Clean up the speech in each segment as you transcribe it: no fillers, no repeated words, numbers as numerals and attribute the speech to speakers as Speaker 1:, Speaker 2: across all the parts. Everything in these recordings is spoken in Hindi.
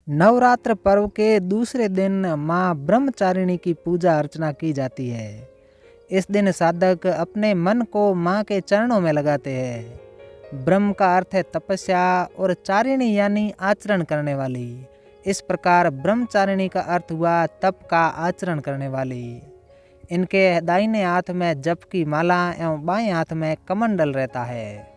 Speaker 1: नवरात्र पर्व के दूसरे दिन माँ ब्रह्मचारिणी की पूजा अर्चना की जाती है। इस दिन साधक अपने मन को माँ के चरणों में लगाते हैं। ब्रह्म का अर्थ है तपस्या और चारिणी यानी आचरण करने वाली। इस प्रकार ब्रह्मचारिणी का अर्थ हुआ तप का आचरण करने वाली। इनके दाहिने हाथ में जप की माला एवं बाएं हाथ में कमंडल रहता है।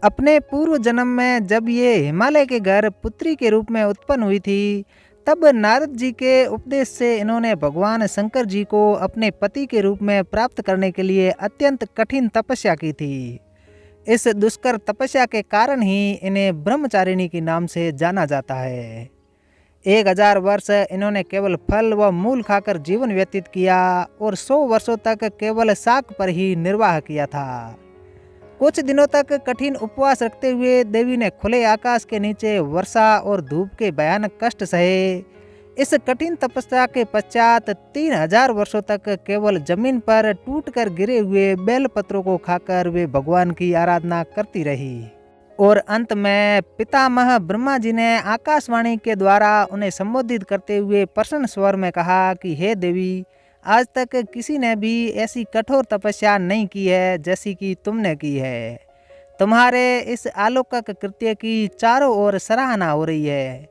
Speaker 1: अपने पूर्व जन्म में जब ये हिमालय के घर पुत्री के रूप में उत्पन्न हुई थी, तब नारद जी के उपदेश से इन्होंने भगवान शंकर जी को अपने पति के रूप में प्राप्त करने के लिए अत्यंत कठिन तपस्या की थी। इस दुष्कर तपस्या के कारण ही इन्हें ब्रह्मचारिणी के नाम से जाना जाता है। 1000 वर्ष इन्होंने केवल फल व मूल खाकर जीवन व्यतीत किया और 100 वर्षों तक केवल शाक पर ही निर्वाह किया था। कुछ दिनों तक कठिन उपवास रखते हुए देवी ने खुले आकाश के नीचे वर्षा और धूप के भयानक कष्ट सहे। इस कठिन तपस्या के पश्चात 3000 वर्षों तक केवल जमीन पर टूटकर गिरे हुए बेलपत्रों को खाकर वे भगवान की आराधना करती रही और अंत में पितामह ब्रह्मा जी ने आकाशवाणी के द्वारा उन्हें संबोधित करते हुए प्रसन्न स्वर में कहा कि हे देवी, आज तक किसी ने भी ऐसी कठोर तपस्या नहीं की है जैसी कि तुमने की है। तुम्हारे इस अलौकिक कृत्य की चारों ओर सराहना हो रही है।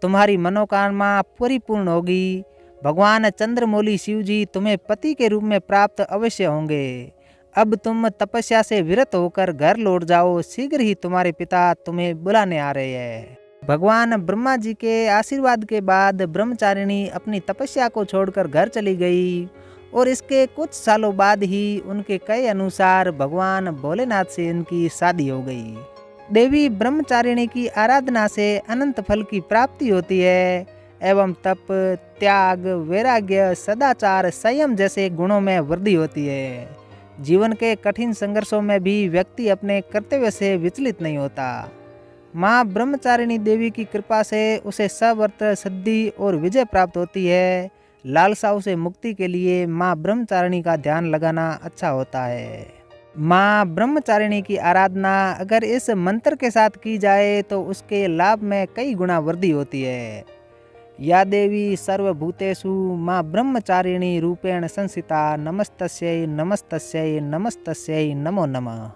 Speaker 1: तुम्हारी मनोकामना परिपूर्ण होगी। भगवान चंद्रमौली शिव जी तुम्हें पति के रूप में प्राप्त अवश्य होंगे। अब तुम तपस्या से विरत होकर घर लौट जाओ, शीघ्र ही तुम्हारे पिता तुम्हें बुलाने आ रहे हैं। भगवान ब्रह्मा जी के आशीर्वाद के बाद ब्रह्मचारिणी अपनी तपस्या को छोड़कर घर चली गई और इसके कुछ सालों बाद ही उनके कहे अनुसार भगवान भोलेनाथ से इनकी शादी हो गई। देवी ब्रह्मचारिणी की आराधना से अनंत फल की प्राप्ति होती है एवं तप, त्याग, वैराग्य, सदाचार, संयम जैसे गुणों में वृद्धि होती है। जीवन के कठिन संघर्षों में भी व्यक्ति अपने कर्तव्य से विचलित नहीं होता। माँ ब्रह्मचारिणी देवी की कृपा से उसे सव्रत, सिद्धि और विजय प्राप्त होती है। लालसाओं से मुक्ति के लिए माँ ब्रह्मचारिणी का ध्यान लगाना अच्छा होता है। माँ ब्रह्मचारिणी की आराधना अगर इस मंत्र के साथ की जाए तो उसके लाभ में कई गुना वृद्धि होती है। या देवी सर्वभूतेषु माँ ब्रह्मचारिणी रूपेण संस्थिता, नमस्तस्यै नमस्तस्यै नमस्तस्यै नमो नमः।